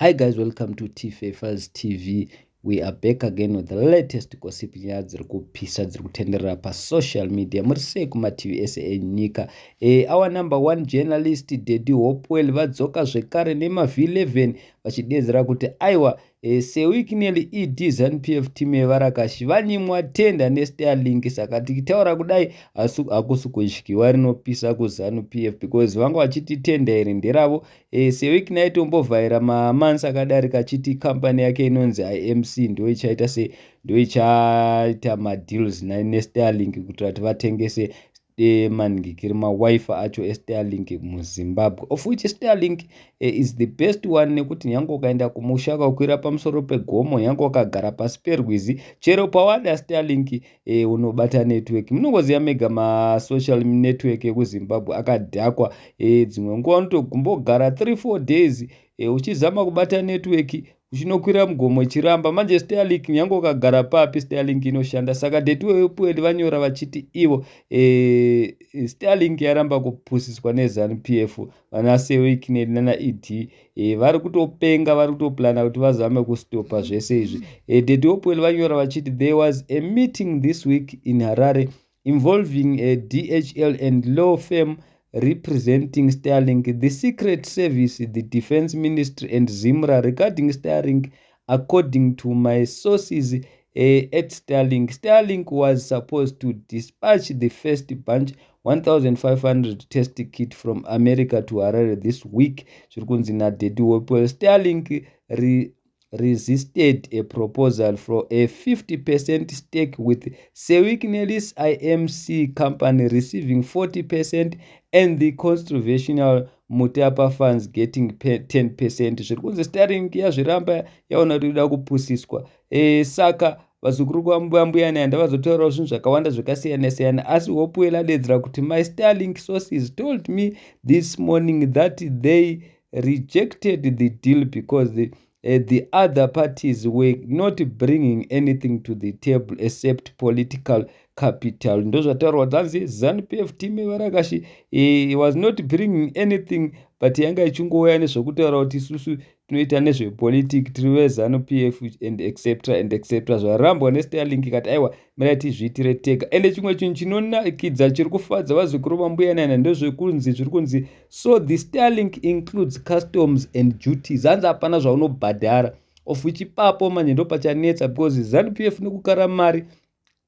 Hi guys, welcome to TFFers TV. We are back again with the latest gossip nyaya dziri kupisa dziri kutenderera pasocial media. Muri sei kuma-TV ese enyika. Our number one journalist Daddy Hopewell vadzoka zvekare nema-V11 vachidedzera kuti aiwa seweekly ED ZANU-PF team yevarakashi vanyimwa tenda neStarlink. Saka tikitaura kudai hakusi kudyiwa rinopisa kuZANU-PF because vanga vachiti tenda iri nderavo. Seweek night ombovhaira mamonths akadarika achiti company yake inonzi IMC ndo ichaita madeals neStarlink kuitira kuti vatengese maningikiri mawifi acho eStarlink muZimbabwe, of which Starlink is the best one nekuti nyange ukaenda kumusha ukakwira pamusoro pegomo, nyange ukagara pasi perwizi, chero pawada Starlink unobata network. Munongoziva mega masocial network ekuZimbabwe akadhakwa. Dzimwe nguva unotombogara 3-4 days uchizama kubata network uchinokwira mugomo chiramba. Manje Starlink nyange ukagara papi Starlink inoshanda. Saka Daddy Hopewell vanyora vachiti ivo Starlink yaramba kupusiswa neZANU-PF vana seweekly nana-ED vari kutopenga, vari kutoplana kuti vazame kustopa zvese izvi. Daddy Hopewell vanyora vachiti there was a meeting this week in Harare involving a DHL and law firm representing Starlink, the Secret Service, the Defense Ministry and Zimra regarding Starlink. According to my sources at Starlink, Starlink was supposed to dispatch the first bunch 1,500 test kit from America to Harare this week. Zvikunzi naDaddy Hopewell. Starlink resisted a proposal for a 50% stake with seweekly's IMC company receiving 40% and the controversial Mutapa funds getting 10%. Zvikunzi Starlink yazviramba yaona kuti ida kupusiswa. Saka vazukuru kwambuya nanda vazotaurawo zvinhu zvakawanda zvakasiyana-siyana, asi Hopewell adedzera kuti my Starlink sources told me this morning that they rejected the deal because the other parties were not bringing anything to the table except political capital. Ndozvataurwa dzanzi ZANU-PF team yevarakashi was not bringing anything but yanga ichingouya nezvokutaura kuti isusu tinoita nezvepolitiki tiri veZANU-PF and etc. Zvarambwa neStarlink ikati aiwa mira tizviitire tega. Ende chimwe chinhu chinonakidza chiri kufadza vazukuru vambuyanana ndozvekunzi zviri kunzi so the Starlink includes customs and duties. Hanzi hapana zvaunobhadhara, of which ipapo manje ndo pachanetsa because ZANU-PF nekukara mari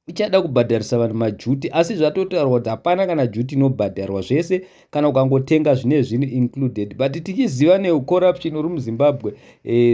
ichada kubhadharisa vanhu majuti, asi zvatotaurwa kuti hapana kana juti inobhadharwa, zvese kana ukangotenga zvine zvino included. But tichiziva necorruption uri muZimbabwe,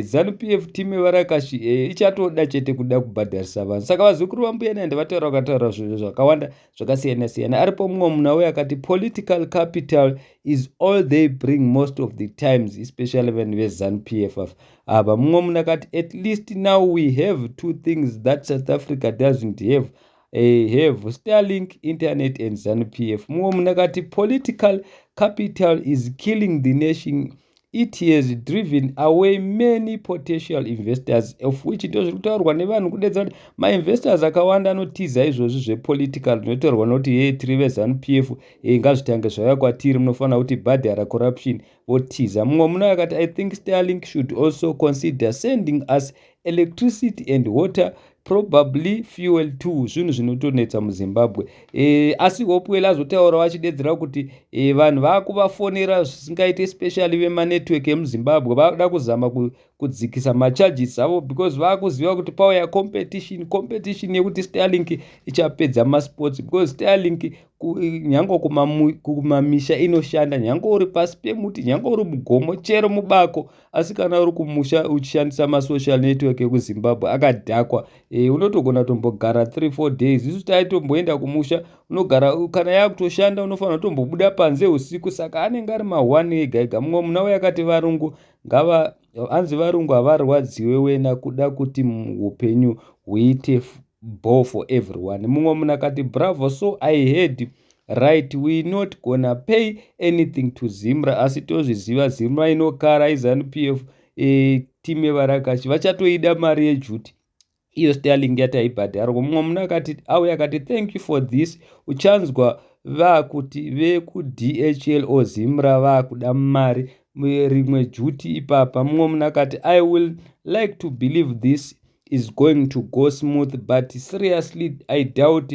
ZANU-PF team yevarakashi ichatoda chete kuda kubhadharisa vanhu. Saka vazukuru vambuyananda vataura vakataura zvinhu zvakawanda zvakasiyana-siyana. Aripo mumwe munhu wauya akati political capital is all they bring most of the times, especially when veZANU-PF ava. Mumwe munhu akati at least now we have two things that South Africa doesn't have. Have Starlink, internet and ZANU-PF. Mumwe munhu akati political capital is killing the nation. It has driven away many potential investors, of which ndo zviri kutaurwa nevanhu kudedza kuti mainvestors akawanda anotiza izvozvi zvepolitical. Zvinotaurwa noti tiri veZANU-PF ngazvitange zvauya kwatiri, munofanira kuti bhadhara corruption votiza. Mumwe munhu akati I think Starlink should also consider sending us electricity and water, probably fuel too. Zvinhu zvinotonetsa muZimbabwe. Asi Hopewell azotaura vachidedzera kuti vanhu vakuvafonera zvisingaite especially vemanetwork emuZimbabwe vada kuzama kudzikisa macharges avo because vakuziva kuti pauya competition yekuti Starlink ichapedza masports because Starlink nyange kumamisha inoshanda, nyange uri pasi pemuti, nyange uri mugomo, chero mubako, asi kana uri kumusha uchishandisa masocial network ekuZimbabwe akadhakwa. Unotogona tombogara 3-4 days. Isu taitomboenda kumusha unogara, kana yakutoshanda unofanira kutombobuda panze usiku. Saka anenge ari ma1 ega. Mumwe muna uya akati varungu hanzi varungu havarwadziwe wena kuda kuti upenyu huite ball for everyone. Mumwe munhu akati bravo, so I heard right, we not gonna pay anything to Zimra. Asi tozviziva Zimra inokara iZANU-PF team yevarakashi vachatoida mari yejuti iyo Starlink yataibhadharwa. Mumwe munhu akati auya akati thank you for this. Uchanzwa vakuti vekudhl ozimra vakuda mari rimwe juti ipapa. Mumwe munhu akati I will like to believe this is going to go smooth, but seriously I doubt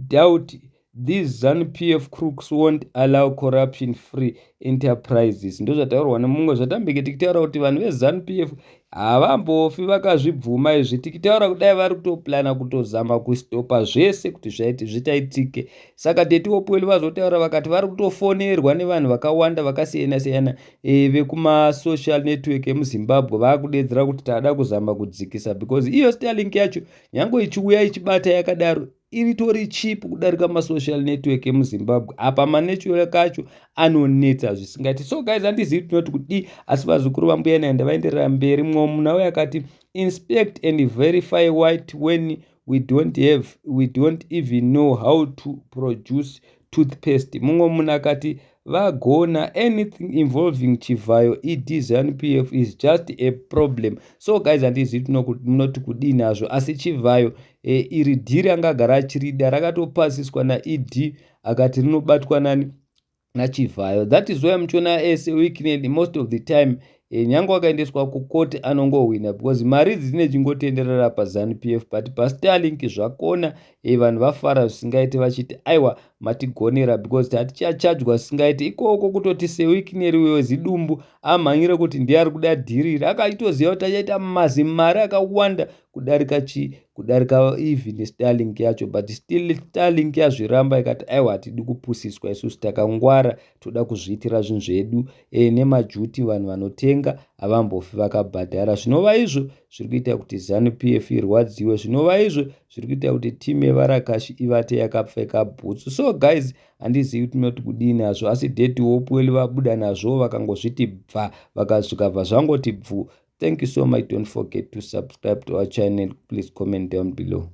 doubt these ZANU-PF crooks won't allow corruption free enterprises. Ndo zvataurwa nemumwe zvatambike tikitaura kuti vanhu veZANU-PF havambofi vakazvibvuma izvi, tikitaura kudai vari kutoplana kutozama kustopa zvese kuti zvitaitike. Saka tetiopweli vazotaura vakati vari kutofonerwa nevanhu vakawanda vakasiyana-siyana vekumasocial network emuZimbabwe vaakudedzera kuti tada kuzama kudzikisa, because iyo Starlink yacho nyange ichiuya ichibata yakadaro iritori chipu kudarika masocial network emuZimbabwe. Apa manetwork acho anonetsa zvisingaiti. So guys, handizivi tinoti kudi, asi vazukuru vambuya naenda vaenderera mberi. Mumwe munhu auya akati inspect and verify what when we don't even know how to produce toothpaste. Mumwe munhu akati vagona anything involving Chivhayo ZANU-PF is just a problem. So guys, handizivi munoti kudii nazvo, asi Chivhayo iri dhiri angagara achirida rakatopasiswa naED akati rinobatwa naChivhayo. That is why muchiona ese weekend most of the time nyange wakaendeswa kukoti anongohwina, because mari dzine chingotenderera paZANU-PF, but paStarlink zvakona vanhu vafara zvisingaiti vachiti aiwa matigonera, because hatichachajwa zvisingaiti. Ikoko kutoti seweekend wezidumbu amhanyire kuti ndiye ari kuda dhiri iri, akaitoziva kuti achaita mazimari akawanda kudarika even Starlink yacho, but still Starlink yazviramba ikati aiwa hatidi kupusiswa, isusu takangwara toda kuzviitira zvinhu zvedu nemajuti vanhu vanotenga havambofi vakabhadhara. Zvinova izvo zviri kuita kuti ZANU-PF irwadziwe, zvinova izvo zviri kuita kuti timu yevarakashi ivate yakapfeka bhutsu. So guys, handizivi tinoti kudii nazvo, asi Dirty Hopefull vabuda nazvo vakangozviti bva, vakazvikabva zvangoti bvu. Thank you so much. Don't forget to subscribe to our channel. Please comment down below.